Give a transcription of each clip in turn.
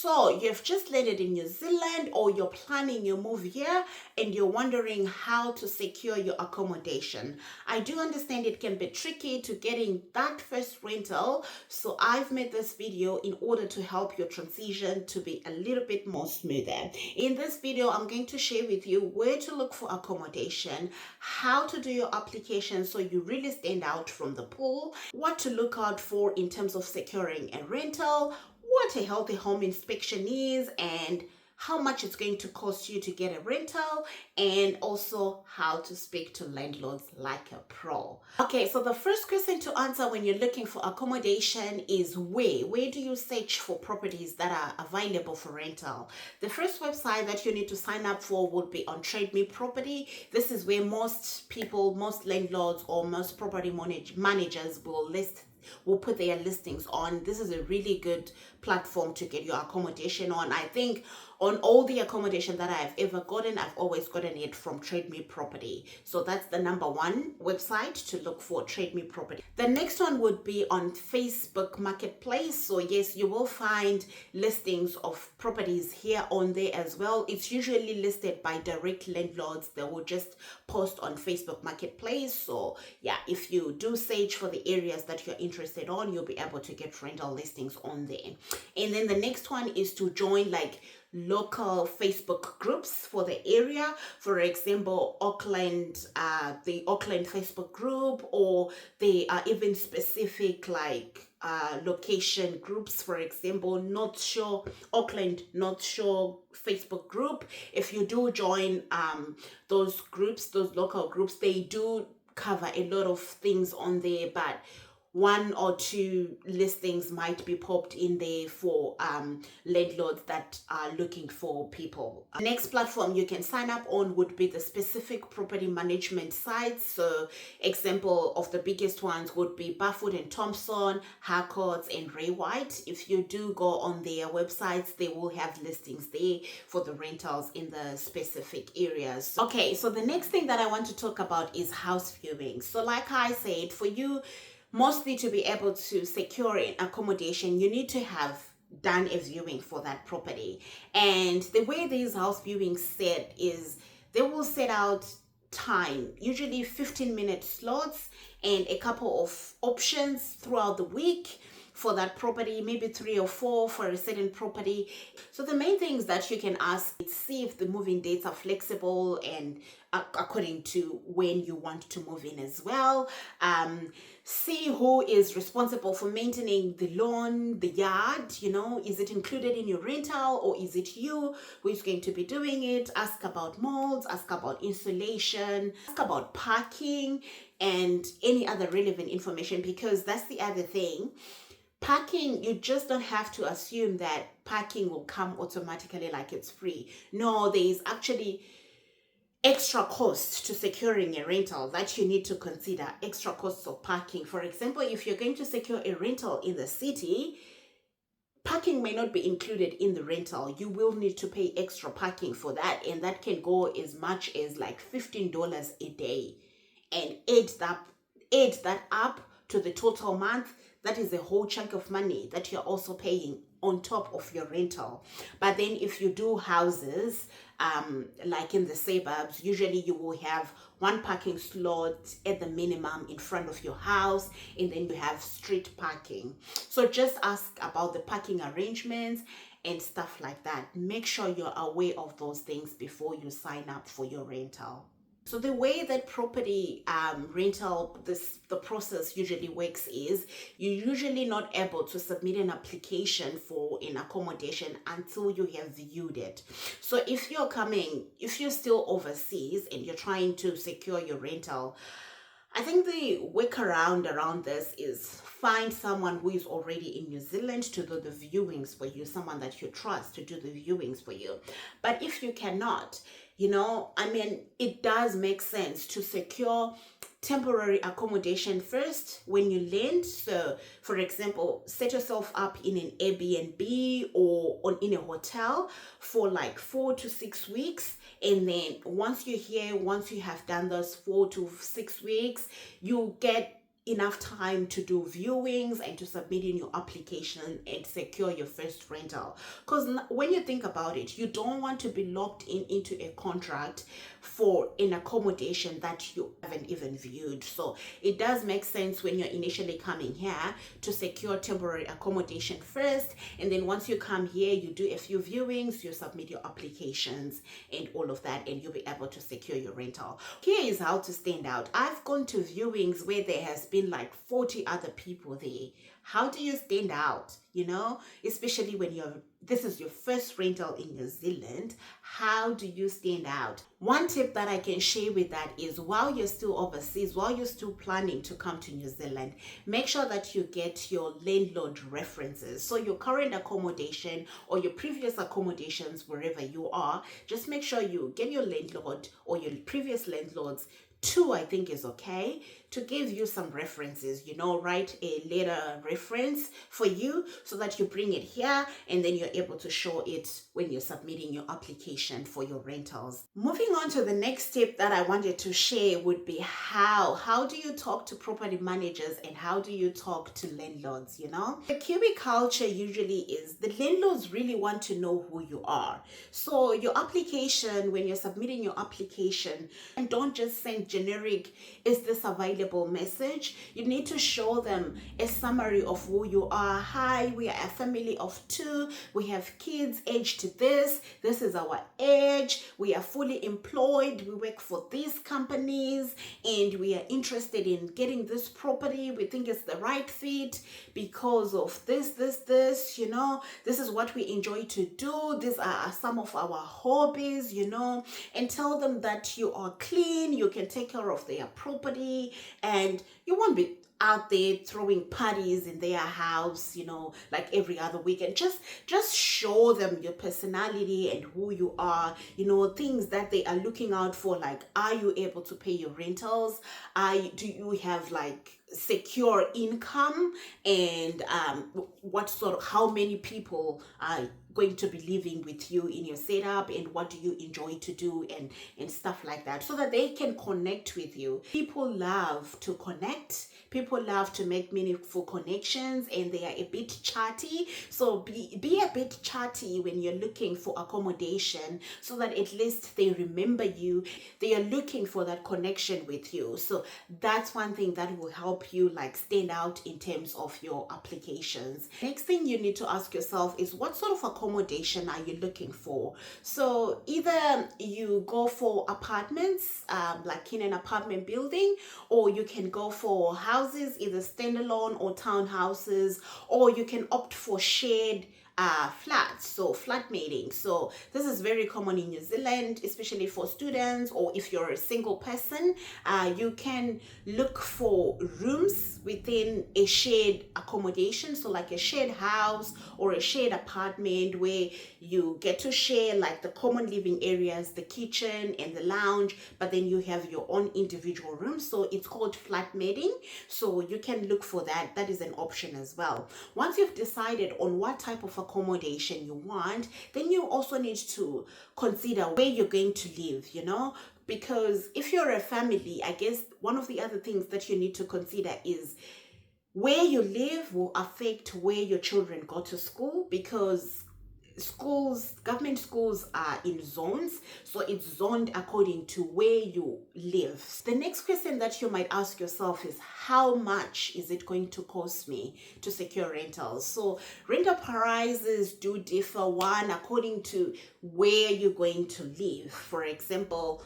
So you've just landed in New Zealand, or you're planning your move here and you're wondering how to secure your accommodation. I do understand it can be tricky to getting that first rental, so I've made this video in order to help your transition to be a little bit more smoother. In this video, I'm going to share with you where to look for accommodation, how to do your application so you really stand out from the pool, what to look out for in terms of securing a rental, what a healthy home inspection is, and how much it's going to cost you to get a rental, and also how to speak to landlords like a pro. Okay, so the first question to answer when you're looking for accommodation is where do you search for properties that are available for rental? The first website that you need to sign up for would be on TradeMe property. This is where most people, most landlords or most property managers will put their listings on. This is a really good platform to get your accommodation on. I think on all the accommodation that I've ever gotten, I've always gotten it from TradeMe property. So that's the number one website to look for, TradeMe property. The next one would be on Facebook Marketplace. So yes, you will find listings of properties here on there as well. It's usually listed by direct landlords. They will just post on Facebook Marketplace. So yeah, if you do search for the areas that you're interested on, you'll be able to get rental listings on there. And then the next one is to join like local Facebook groups for the area. For example, Auckland, the Auckland Facebook group, or they are even specific like location groups. For example, North Shore, Auckland North Shore Facebook group. If you do join those groups, those local groups, they do cover a lot of things on there, but one or two listings might be popped in there for landlords that are looking for people. The next platform you can sign up on would be the specific property management sites. So example of the biggest ones would be Barfoot and Thompson, Harcourts and Ray White. If you do go on their websites, they will have listings there for the rentals in the specific areas. Okay, so the next thing that I want to talk about is house viewing. So like I said, for you mostly to be able to secure an accommodation, you need to have done a viewing for that property. And the way these house viewings set is they will set out time, usually 15-minute slots and a couple of options throughout the week for that property, maybe 3 or 4 for a certain property. So the main things that you can ask is see if the moving dates are flexible and according to when you want to move in as well. See who is responsible for maintaining the lawn, the yard, is it included in your rental or is it you who is going to be doing it? Ask about molds, ask about insulation, ask about parking and any other relevant information, because that's the other thing. Parking, you just don't have to assume that parking will come automatically like it's free. No, there is actually extra costs to securing a rental that you need to consider, extra costs of parking. For example, if you're going to secure a rental in the city, parking may not be included in the rental. You will need to pay extra parking for that, and that can go as much as like $15 a day. And add that up to the total month. That is a whole chunk of money that you're also paying on top of your rental. But then if you do houses, like in the suburbs, usually you will have one parking slot at the minimum in front of your house, and then you have street parking. So just ask about the parking arrangements and stuff like that. Make sure you're aware of those things before you sign up for your rental. So the way that property rental, the process usually works is you're usually not able to submit an application for an accommodation until you have viewed it. So if you're still overseas and you're trying to secure your rental, I think the workaround around this is find someone who is already in New Zealand to do the viewings for you, someone that you trust to do the viewings for you. But if you cannot, it does make sense to secure temporary accommodation first when you land. So for example, set yourself up in an Airbnb or in a hotel for like 4 to 6 weeks, and then once you have done those 4 to 6 weeks, you get enough time to do viewings and to submit in your application and secure your first rental. Because when you think about it, you don't want to be locked into a contract for an accommodation that you haven't even viewed. So it does make sense when you're initially coming here to secure temporary accommodation first, and then once you come here, you do a few viewings, you submit your applications and all of that, and you'll be able to secure your rental. Here is how to stand out. I've gone to viewings where there has been like 40 other people there. How do you stand out? You know, especially when this is your first rental in New Zealand, how do you stand out? One tip that I can share with that is, while you're still overseas, while you're still planning to come to New Zealand, make sure that you get your landlord references. So your current accommodation or your previous accommodations, wherever you are, just make sure you get your landlord or your previous landlords. 2, I think, is okay, to give you some references, you know, write a letter reference for you so that you bring it here and then you're able to show it when you're submitting your application for your rentals. Moving on to the next tip that I wanted to share would be how do you talk to property managers and how do you talk to landlords, you know? The Kiwi culture usually is the landlords really want to know who you are. So your application, when you're submitting your application, and don't just send generic, is this available message. You need to show them a summary of who you are. Hi, we are a family of 2. We have kids aged this. This is our age. We are fully employed. We work for these companies and we are interested in getting this property. We think it's the right fit because of this, you know. This is what we enjoy to do. These are some of our hobbies, you know, and tell them that you are clean, you can take care of their property, and you won't be out there throwing parties in their house, you know, like every other weekend. Just show them your personality and who you are, you know, things that they are looking out for, like, are you able to pay your rentals? Do you have like secure income? And how many people are going to be living with you in your setup, and what do you enjoy to do, and stuff like that, so that they can connect with you. People love to connect. People love to make meaningful connections, and they are a bit chatty. So be a bit chatty when you're looking for accommodation, so that at least they remember you. They are looking for that connection with you. So that's one thing that will help you like stand out in terms of your applications. Next thing you need to ask yourself is, what sort of accommodation are you looking for? So either you go for apartments, like in an apartment building, or you can go for houses, either standalone or townhouses, or you can opt for shared flats, so flatmating. So this is very common in New Zealand, especially for students, or if you're a single person, you can look for rooms within a shared accommodation, so like a shared house or a shared apartment where you get to share like the common living areas, the kitchen and the lounge, but then you have your own individual room. So it's called flatmating. So you can look for that. That is an option as well. Once you've decided on what type of accommodation you want, then you also need to consider where you're going to live, you know, because if you're a family, I guess one of the other things that you need to consider is where you live will affect where your children go to school, because government schools are in zones, so it's zoned according to where you live. The next question that you might ask yourself is, how much is it going to cost me to secure rentals? So rental prices do differ, one, according to where you're going to live. For example,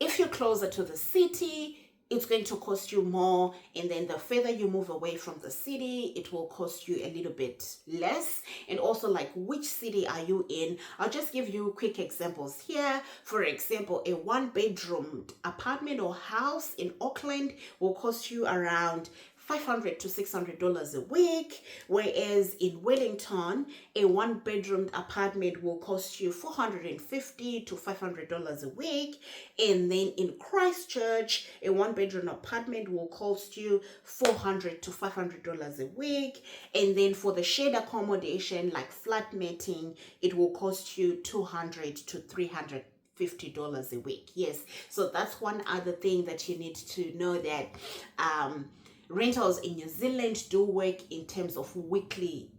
if you're closer to the city, it's going to cost you more, and then the further you move away from the city, it will cost you a little bit less. And also, like, which city are you in? I'll just give you quick examples here. For example, a 1-bedroom apartment or house in Auckland will cost you around $500 to $600 a week, whereas in Wellington, a 1-bedroom apartment will cost you $450 to $500 a week, and then in Christchurch, a 1-bedroom apartment will cost you $400 to $500 a week, and then for the shared accommodation like flatmating, it will cost you $200 to $350 a week. Yes, so that's one other thing that you need to know, that rentals in New Zealand do work in terms of weekly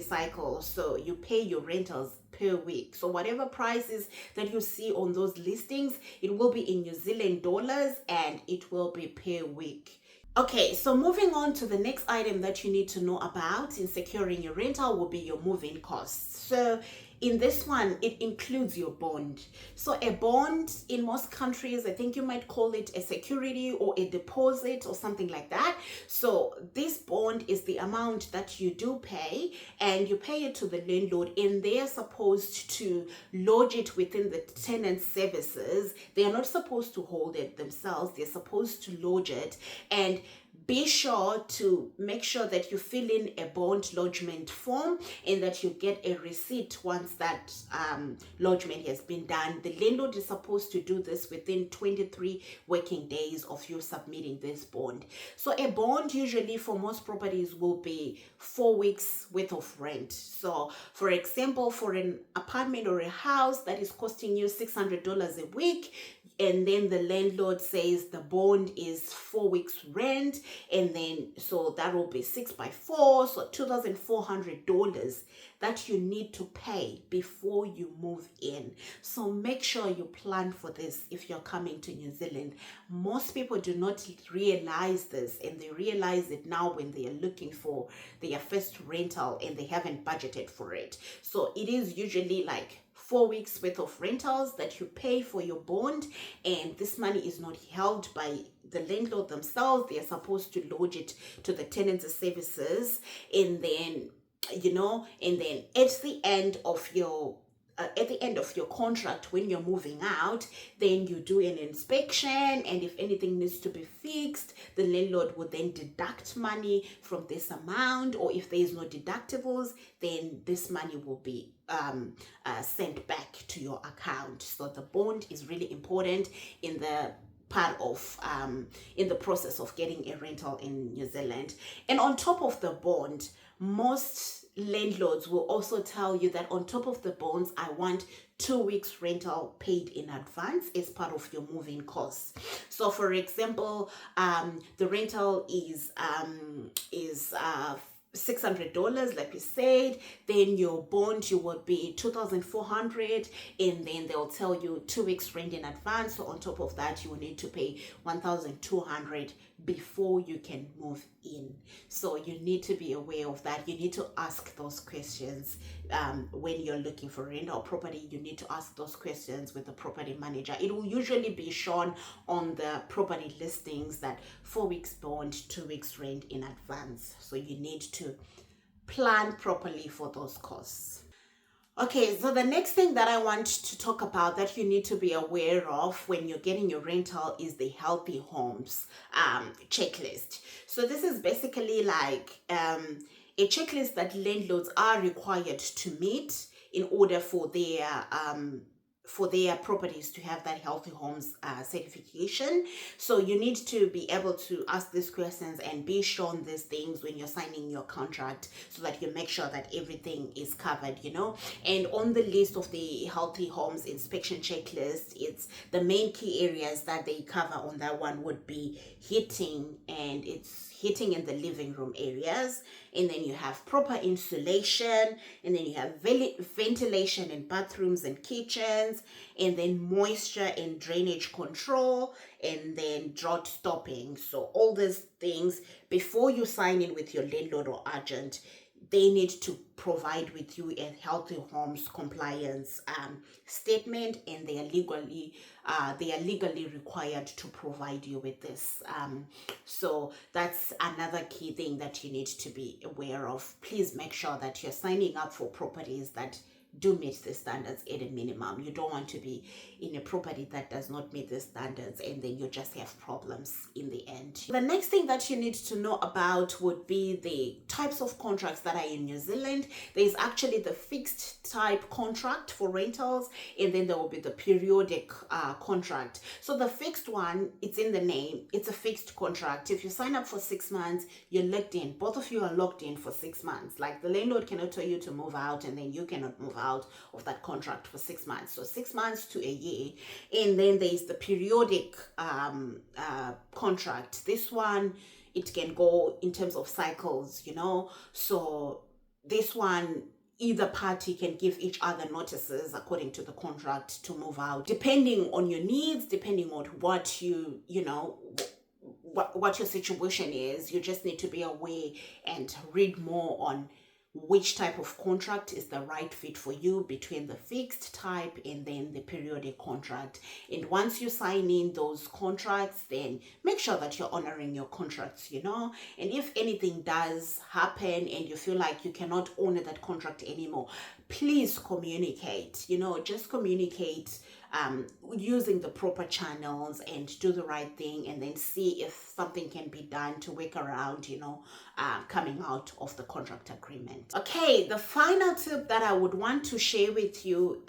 cycles. So you pay your rentals per week. So whatever prices that you see on those listings, it will be in New Zealand dollars and it will be per week. Okay, so moving on to the next item that you need to know about in securing your rental will be your move-in costs. So in this one, it includes your bond. So a bond in most countries, I think you might call it a security or a deposit or something like that. So this bond is the amount that you do pay, and you pay it to the landlord, and they are supposed to lodge it within the tenant services. They are not supposed to hold it themselves. They're supposed to lodge it, and be sure to make sure that you fill in a bond lodgement form and that you get a receipt once that lodgement has been done. The landlord is supposed to do this within 23 working days of you submitting this bond. So a bond usually for most properties will be 4 weeks worth of rent. So for example, for an apartment or a house that is costing you $600 a week, and then the landlord says the bond is 4 weeks rent, and then so that will be 6 by 4, so $2,400 that you need to pay before you move in. So make sure you plan for this if you're coming to New Zealand. Most people do not realize this, and they realize it now when they are looking for their first rental and they haven't budgeted for it. So it is usually like 4 weeks worth of rentals that you pay for your bond, and this money is not held by the landlord themselves. They are supposed to lodge it to the tenants services, and then and then at the end of your contract, when you're moving out, then you do an inspection, and if anything needs to be fixed, the landlord would then deduct money from this amount, or if there is no deductibles, then this money will be sent back to your account. So the bond is really important in the part of in the process of getting a rental in New Zealand. And on top of the bond, most landlords will also tell you that on top of the bonds, I want 2 weeks rental paid in advance as part of your moving costs. So for example, the rental is $600, like we said. Then your bond, you would be $2,400, and then they'll tell you 2 weeks rent in advance. So on top of that, you will need to pay $1,200 before you can move in. So you need to be aware of that. You need to ask those questions when you're looking for rental property. You need to ask those questions with the property manager. It will usually be shown on the property listings that 4 weeks bond, 2 weeks rent in advance. So you need to plan properly for those costs. Okay, so the next thing that I want to talk about that you need to be aware of when you're getting your rental is the healthy homes checklist. So this is basically like a checklist that landlords are required to meet in order for their properties to have that healthy homes certification. So you need to be able to ask these questions and be shown these things when you're signing your contract, so that you make sure that everything is covered, And on the list of the healthy homes inspection checklist, it's the main key areas that they cover on that one would be heating, and it's heating in the living room areas, and then you have proper insulation, and then you have ventilation in bathrooms and kitchens, and then moisture and drainage control, and then drought stopping. So all these things, before you sign in with your landlord or agent, they need to provide with you a healthy homes compliance statement, and they are legally required to provide you with this. So that's another key thing that you need to be aware of. Please make sure that you're signing up for properties that do meet the standards at a minimum. You don't want to be in a property that does not meet the standards, and then you just have problems in the end. The next thing that you need to know about would be the types of contracts that are in New Zealand. There's actually the fixed type contract for rentals, and then there will be the periodic contract. So the fixed one, it's in the name, it's a fixed contract. If you sign up for 6 months, you're locked in. Both of you are locked in for 6 months. Like, the landlord cannot tell you to move out, and then you cannot move out of that contract for 6 months. So 6 months to a year. And then there's the periodic contract. This one it can go in terms of cycles, you know. So this one, either party can give each other notices according to the contract to move out, depending on your needs, depending on what you know, what your situation is. You just need to be aware and read more on which type of contract is the right fit for you between the fixed type and then the periodic contract. And once you sign in those contracts, then make sure that you're honoring your contracts, you know. And if anything does happen and you feel like you cannot honor that contract anymore, please communicate, you know, just communicate using the proper channels and do the right thing, and then see if something can be done to work around, you know, coming out of the contract agreement. Okay, the final tip that I would want to share with you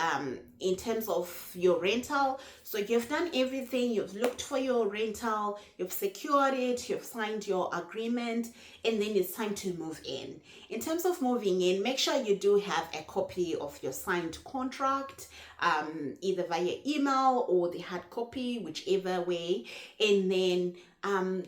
in terms of your rental. So you've done everything, you've looked for your rental, you've secured it, you've signed your agreement, and then it's time to move in. In terms of moving in, make sure you do have a copy of your signed contract, either via email or the hard copy, whichever way. And then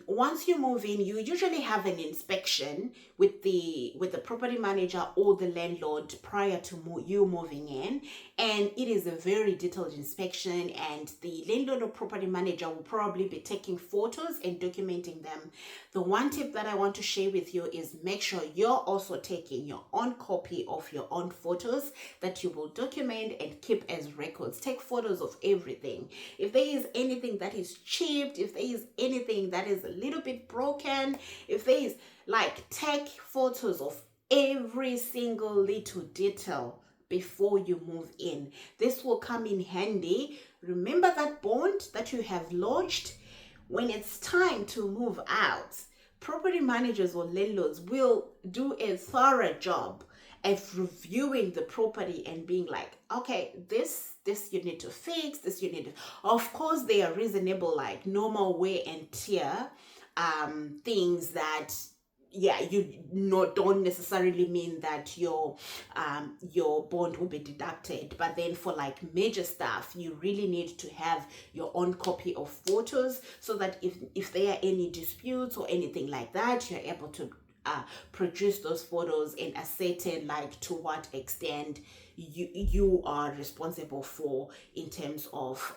once you move in, you usually have an inspection with the property manager or the landlord prior to you moving in, and it is a very detailed inspection, and the landlord or property manager will probably be taking photos and documenting them. The one tip that I want to share with you is make sure you're also taking your own copy of your own photos that you will document and keep as records. Take photos of everything. If there is anything that is chipped, if there is anything that is a little bit broken, if there is, like, take photos of every single little detail before you move in. This will come in handy. Remember that bond that you have lodged. When it's time to move out, property managers or landlords will do a thorough job of reviewing the property and being like, okay, this you need to fix, this you need to, of course they are reasonable, like normal wear and tear things that, yeah, don't necessarily mean that your bond will be deducted. But then for like major stuff, you really need to have your own copy of photos, so that if there are any disputes or anything like that, you're able to produce those photos and ascertain like to what extent you are responsible for in terms of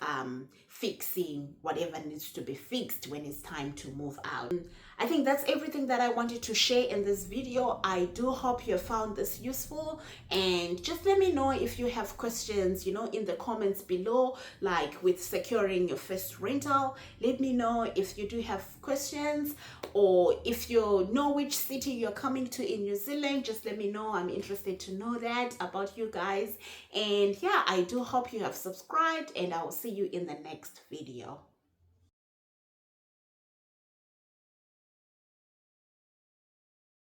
fixing whatever needs to be fixed when it's time to move out. I think that's everything that I wanted to share in this video. I do hope you found this useful, and just let me know if you have questions, you know, in the comments below, like with securing your first rental. Let me know if you do have questions, or if you know which city you're coming to in New Zealand, just let me know. I'm interested to know that about you guys. And yeah, I do hope you have subscribed, and I will see you in the next video.